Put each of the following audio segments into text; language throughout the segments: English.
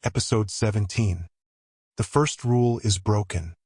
Episode 17. The first rule is broken.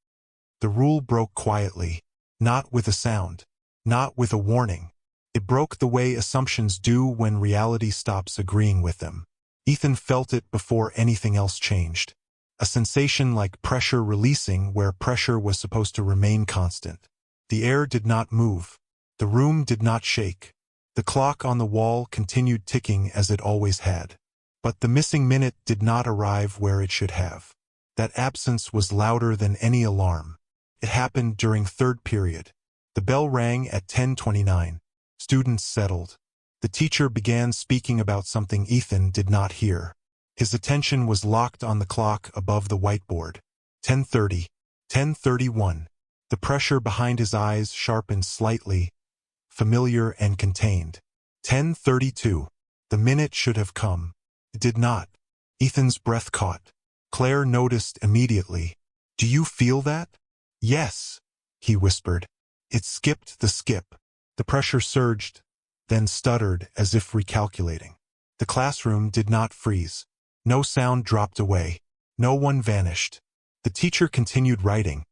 The rule broke quietly, not with a sound, not with a warning. It broke the way assumptions do when reality stops agreeing with them. Ethan felt it before anything else changed. A sensation like pressure releasing where pressure was supposed to remain constant. The air did not move. The room did not shake. The clock on the wall continued ticking as it always had. But the missing minute did not arrive where it should have. That absence was louder than any alarm. It happened during third period. The bell rang at 10:29. Students settled. The teacher began speaking about something Ethan did not hear. His attention was locked on the clock above the whiteboard. 10:30. 10:31. The pressure behind his eyes sharpened slightly, familiar and contained. 10:32. The minute should have come. It did not. Ethan's breath caught. Claire noticed immediately. "Do you feel that?" "Yes," he whispered. It skipped the skip. The pressure surged, then stuttered as if recalculating. The classroom did not freeze. No sound dropped away. No one vanished. The teacher continued writing,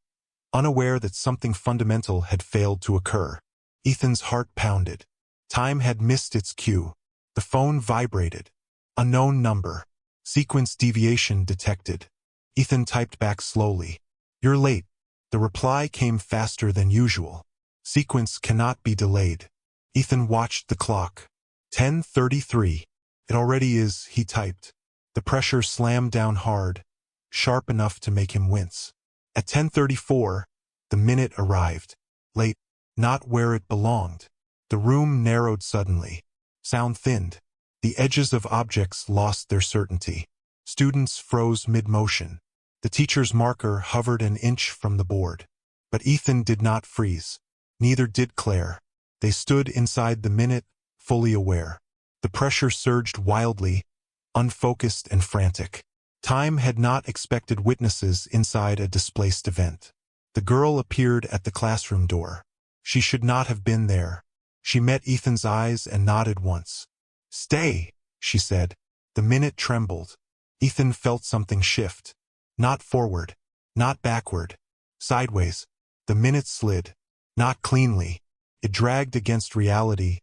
unaware that something fundamental had failed to occur. Ethan's heart pounded. Time had missed its cue. The phone vibrated. Unknown number. Sequence deviation detected. Ethan typed back slowly. "You're late." The reply came faster than usual. "Sequence cannot be delayed." Ethan watched the clock. 10:33. "It already is," he typed. The pressure slammed down hard, sharp enough to make him wince. At 10:34, the minute arrived. Late, not where it belonged. The room narrowed suddenly. Sound thinned. The edges of objects lost their certainty. Students froze mid-motion. The teacher's marker hovered an inch from the board. But Ethan did not freeze. Neither did Claire. They stood inside the minute, fully aware. The pressure surged wildly, unfocused and frantic. Time had not expected witnesses inside a displaced event. The girl appeared at the classroom door. She should not have been there. She met Ethan's eyes and nodded once. "Stay," she said. The minute trembled. Ethan felt something shift. Not forward, not backward. Sideways. The minute slid. Not cleanly. It dragged against reality,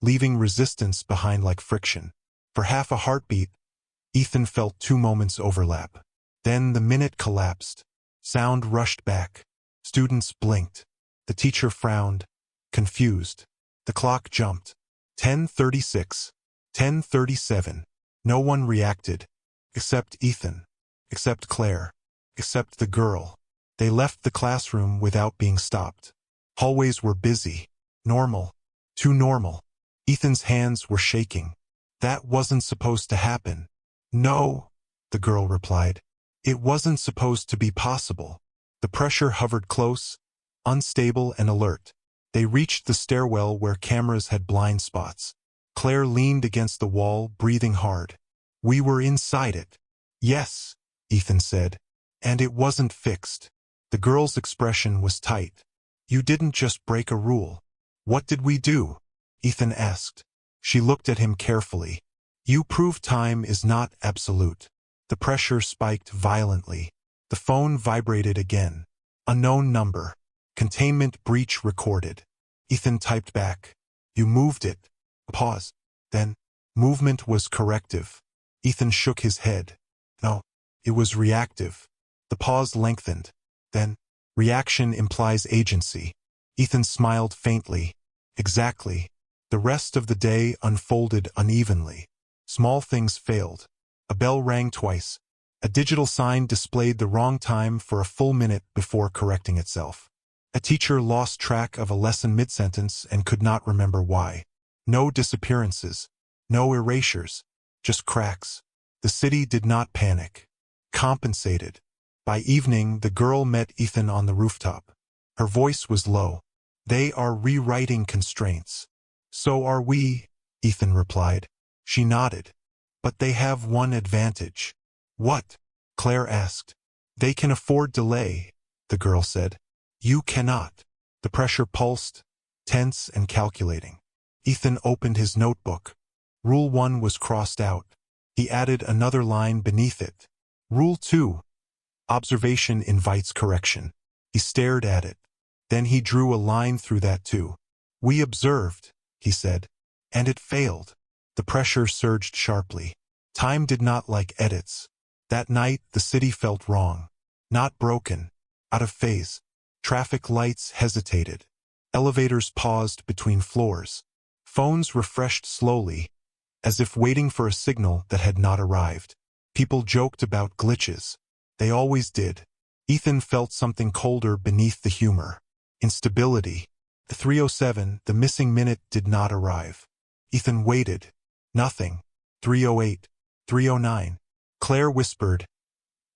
leaving resistance behind like friction. For half a heartbeat, Ethan felt 2 moments overlap. Then the minute collapsed. Sound rushed back. Students blinked. The teacher frowned, confused. The clock jumped. 10:36. 10:37. No one reacted. Except Ethan. Except Claire. Except the girl. They left the classroom without being stopped. Hallways were busy. Normal. Too normal. Ethan's hands were shaking. "That wasn't supposed to happen." "No," the girl replied. "It wasn't supposed to be possible." The pressure hovered close, unstable and alert. They reached the stairwell where cameras had blind spots. Claire leaned against the wall, breathing hard. "We were inside it." "Yes," Ethan said. "And it wasn't fixed." The girl's expression was tight. "You didn't just break a rule." "What did we do?" Ethan asked. She looked at him carefully. "You proved time is not absolute." The pressure spiked violently. The phone vibrated again. Unknown number. Containment breach recorded. Ethan typed back. "You moved it." A pause. Then, movement was corrective. Ethan shook his head. "No, it was reactive." The pause lengthened. Then, reaction implies agency. Ethan smiled faintly. "Exactly." The rest of the day unfolded unevenly. Small things failed. A bell rang twice. A digital sign displayed the wrong time for a full minute before correcting itself. A teacher lost track of a lesson mid-sentence and could not remember why. No disappearances. No erasures. Just cracks. The city did not panic. Compensated. By evening, the girl met Ethan on the rooftop. Her voice was low. "They are rewriting constraints." "So are we," Ethan replied. She nodded. "But they have one advantage." "What?" Claire asked. "They can afford delay," the girl said. "You cannot." The pressure pulsed, tense and calculating. Ethan opened his notebook. Rule 1 was crossed out. He added another line beneath it. Rule 2. Observation invites correction. He stared at it. Then he drew a line through that too. We observed, he said. And it failed. The pressure surged sharply. Time did not like edits. That night, the city felt wrong. Not broken. Out of phase. Traffic lights hesitated. Elevators paused between floors. Phones refreshed slowly, as if waiting for a signal that had not arrived. People joked about glitches. They always did. Ethan felt something colder beneath the humor. Instability. The 3:07, the missing minute, did not arrive. Ethan waited. Nothing. 3:08. 3:09. Claire whispered,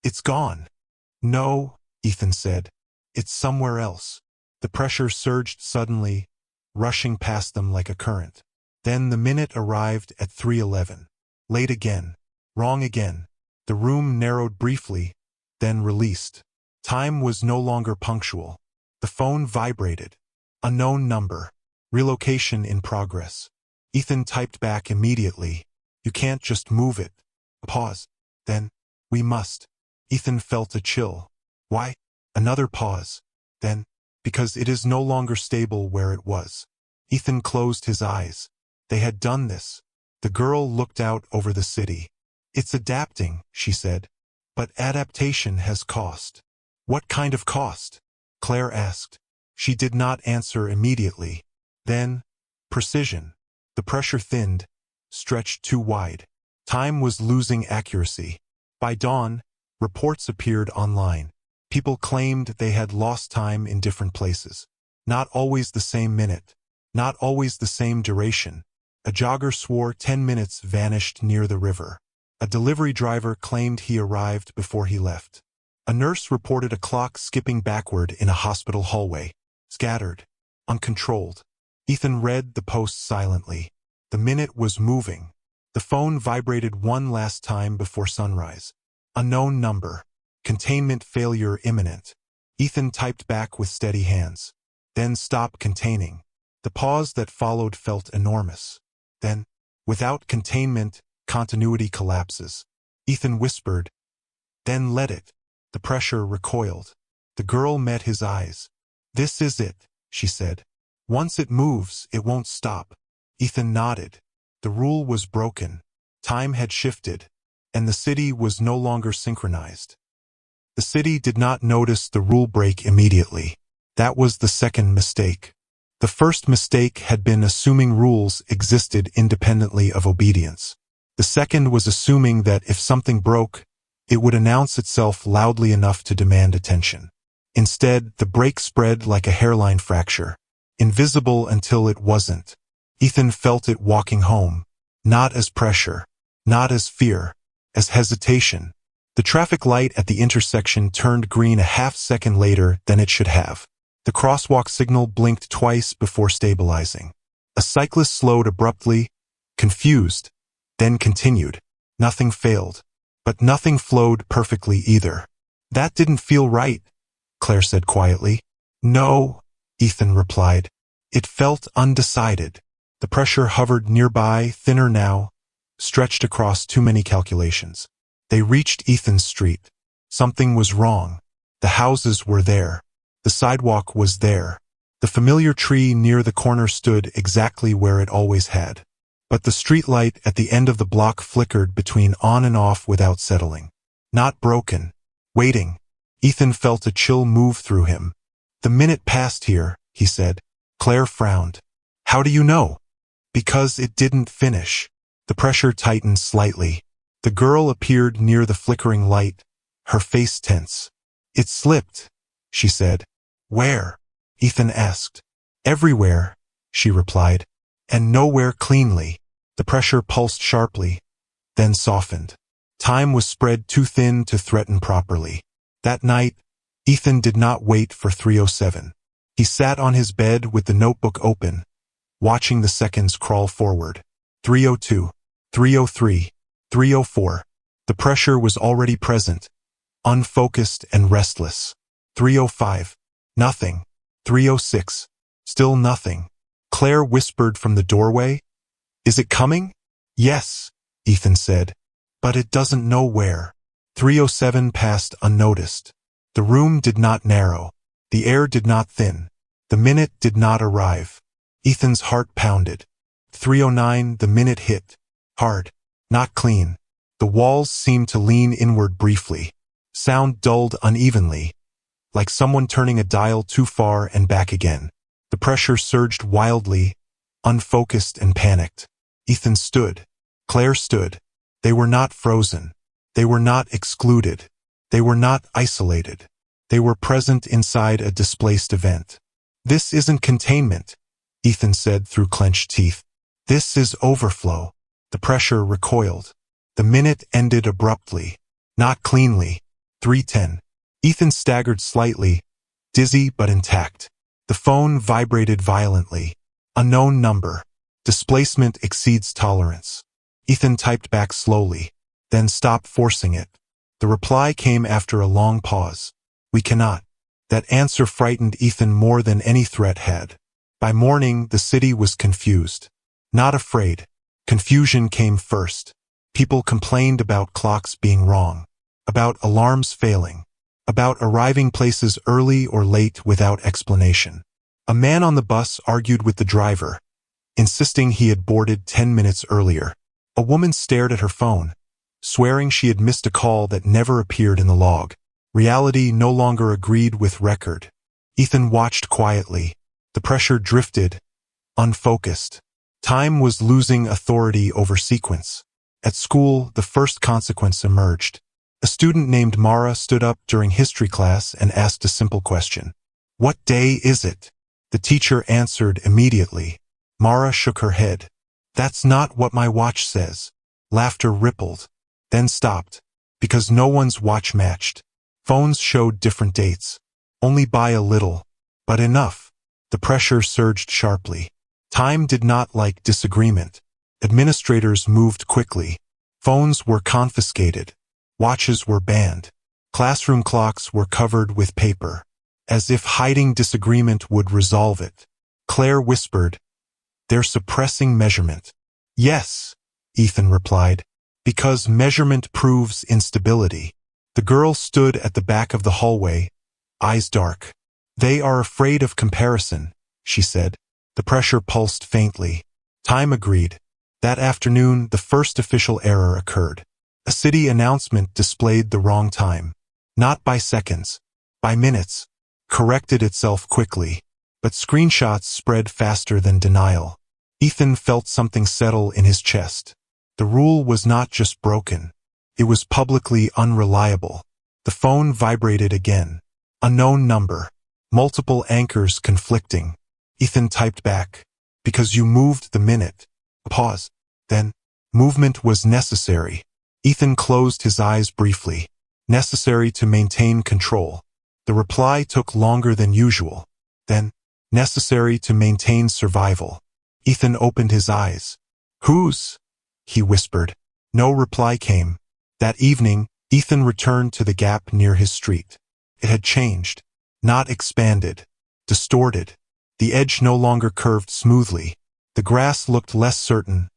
"It's gone." "No," Ethan said. "It's somewhere else." The pressure surged suddenly, rushing past them like a current. Then the minute arrived at 3:11. Late again. Wrong again. The room narrowed briefly, then released. Time was no longer punctual. The phone vibrated. Unknown number. Relocation in progress. Ethan typed back immediately. "You can't just move it." A pause. Then, "We must." Ethan felt a chill. Why? Another pause. Then, "Because it is no longer stable where it was." Ethan closed his eyes. They had done this. The girl looked out over the city. "It's adapting," she said. "But adaptation has cost." "What kind of cost?" Claire asked. She did not answer immediately. Then, precision. The pressure thinned, stretched too wide. Time was losing accuracy. By dawn, reports appeared online. People claimed they had lost time in different places. Not always the same minute. Not always the same duration. A jogger swore 10 minutes vanished near the river. A delivery driver claimed he arrived before he left. A nurse reported a clock skipping backward in a hospital hallway. Scattered. Uncontrolled. Ethan read the post silently. The minute was moving. The phone vibrated one last time before sunrise. Unknown number. Containment failure imminent. Ethan typed back with steady hands. Then stop containing. The pause that followed felt enormous. Then, without containment, continuity collapses. Ethan whispered, "Then let it." The pressure recoiled. The girl met his eyes. "This is it," she said. "Once it moves, it won't stop." Ethan nodded. The rule was broken. Time had shifted, and the city was no longer synchronized. The city did not notice the rule break immediately. That was the second mistake. The first mistake had been assuming rules existed independently of obedience. The second was assuming that if something broke, it would announce itself loudly enough to demand attention. Instead, the break spread like a hairline fracture, invisible until it wasn't. Ethan felt it walking home, not as pressure, not as fear, as hesitation. The traffic light at the intersection turned green a half-second later than it should have. The crosswalk signal blinked twice before stabilizing. A cyclist slowed abruptly, confused, then continued. Nothing failed. But nothing flowed perfectly either. "That didn't feel right," Claire said quietly. "No," Ethan replied. It felt undecided. The pressure hovered nearby, thinner now, stretched across too many calculations. They reached Ethan's street. Something was wrong. The houses were there. The sidewalk was there. The familiar tree near the corner stood exactly where it always had. But the streetlight at the end of the block flickered between on and off without settling. Not broken. Waiting. Ethan felt a chill move through him. "The minute passed here," he said. Claire frowned. "How do you know?" "Because it didn't finish." The pressure tightened slightly. The girl appeared near the flickering light, her face tense. "It slipped," she said. "Where?" Ethan asked. "Everywhere," she replied. "And nowhere cleanly." The pressure pulsed sharply, then softened. Time was spread too thin to threaten properly. That night, Ethan did not wait for 3:07. He sat on his bed with the notebook open, watching the seconds crawl forward. 3:02, 3:03, 3:04. The pressure was already present, unfocused and restless. 3:05. Nothing. 3:06. Still nothing. Claire whispered from the doorway, "Is it coming?" "Yes," Ethan said, "but it doesn't know where." 3:07 passed unnoticed. The room did not narrow. The air did not thin. The minute did not arrive. Ethan's heart pounded. 3:09 the minute hit. Hard. Not clean. The walls seemed to lean inward briefly. Sound dulled unevenly, like someone turning a dial too far and back again. The pressure surged wildly, unfocused and panicked. Ethan stood. Claire stood. They were not frozen. They were not excluded. They were not isolated. They were present inside a displaced event. "This isn't containment," Ethan said through clenched teeth. "This is overflow." The pressure recoiled. The minute ended abruptly. Not cleanly. 3:10. Ethan staggered slightly, dizzy but intact. The phone vibrated violently. Unknown number. Displacement exceeds tolerance. Ethan typed back slowly, then stopped forcing it. The reply came after a long pause. "We cannot." That answer frightened Ethan more than any threat had. By morning, the city was confused. Not afraid. Confusion came first. People complained about clocks being wrong, about alarms failing, about arriving places early or late without explanation. A man on the bus argued with the driver, insisting he had boarded 10 minutes earlier. A woman stared at her phone, swearing she had missed a call that never appeared in the log. Reality no longer agreed with record. Ethan watched quietly. The pressure drifted, unfocused. Time was losing authority over sequence. At school, the first consequence emerged. A student named Mara stood up during history class and asked a simple question. "What day is it?" The teacher answered immediately. Mara shook her head. "That's not what my watch says." Laughter rippled, then stopped, because no one's watch matched. Phones showed different dates, only by a little, but enough. The pressure surged sharply. Time did not like disagreement. Administrators moved quickly. Phones were confiscated. Watches were banned. Classroom clocks were covered with paper, as if hiding disagreement would resolve it. Claire whispered, "They're suppressing measurement." "Yes," Ethan replied, "because measurement proves instability." The girl stood at the back of the hallway, eyes dark. "They are afraid of comparison," she said. The pressure pulsed faintly. Time agreed. That afternoon, the first official error occurred. A city announcement displayed the wrong time. Not by seconds, by minutes. Corrected itself quickly. But screenshots spread faster than denial. Ethan felt something settle in his chest. The rule was not just broken. It was publicly unreliable. The phone vibrated again. Unknown number. Multiple anchors conflicting. Ethan typed back. "Because you moved the minute." A pause. Then, "Movement was necessary." Ethan closed his eyes briefly. Necessary to maintain control. The reply took longer than usual. Then, necessary to maintain survival. Ethan opened his eyes. "Whose?" he whispered. No reply came. That evening, Ethan returned to the gap near his street. It had changed. Not expanded. Distorted. The edge no longer curved smoothly. The grass looked less certain,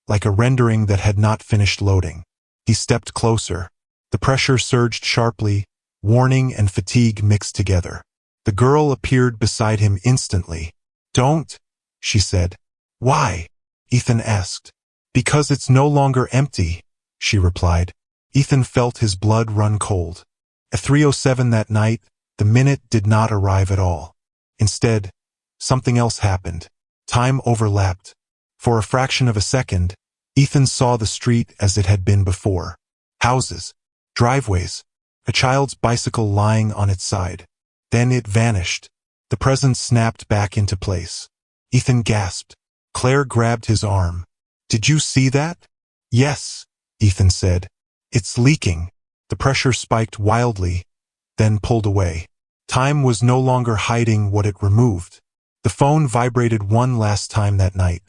like a rendering that had not finished loading. He stepped closer. The pressure surged sharply, warning and fatigue mixed together. The girl appeared beside him instantly. "Don't," she said. "Why?" Ethan asked. "Because it's no longer empty," she replied. Ethan felt his blood run cold. At 3:07 that night, the minute did not arrive at all. Instead, something else happened. Time overlapped. For a fraction of a second, Ethan saw the street as it had been before. Houses, driveways, a child's bicycle lying on its side. Then it vanished. The present snapped back into place. Ethan gasped. Claire grabbed his arm. "Did you see that?" "Yes," Ethan said. "It's leaking." The pressure spiked wildly, then pulled away. Time was no longer hiding what it removed. The phone vibrated one last time that night.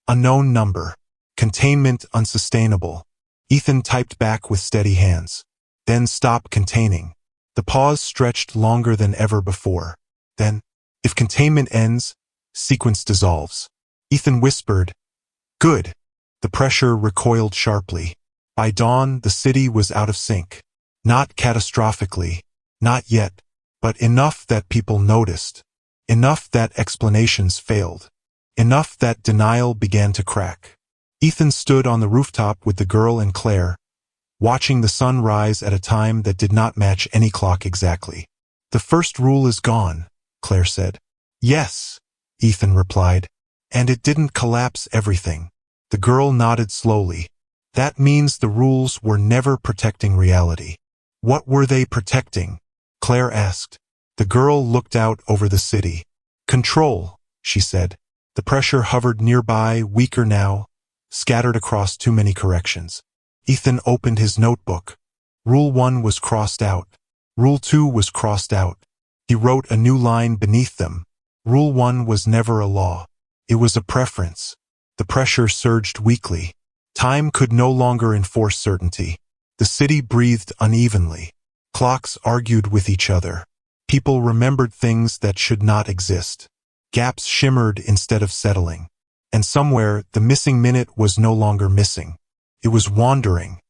Unknown number. Containment unsustainable. Ethan typed back with steady hands. Then stop containing. The pause stretched longer than ever before. Then, if containment ends, sequence dissolves. Ethan whispered, "Good." The pressure recoiled sharply. By dawn, the city was out of sync. Not catastrophically, not yet, but enough that people noticed. Enough that explanations failed. Enough that denial began to crack. Ethan stood on the rooftop with the girl and Claire, watching the sun rise at a time that did not match any clock exactly. "The first rule is gone," Claire said. "Yes," Ethan replied. "And it didn't collapse everything." The girl nodded slowly. "That means the rules were never protecting reality." "What were they protecting?" Claire asked. The girl looked out over the city. "Control," she said. The pressure hovered nearby, weaker now, scattered across too many corrections. Ethan opened his notebook. Rule 1 was crossed out. Rule 2 was crossed out. He wrote a new line beneath them. Rule 1 was never a law. It was a preference. The pressure surged weakly. Time could no longer enforce certainty. The city breathed unevenly. Clocks argued with each other. People remembered things that should not exist. Gaps shimmered instead of settling. And somewhere, the missing minute was no longer missing. It was wandering,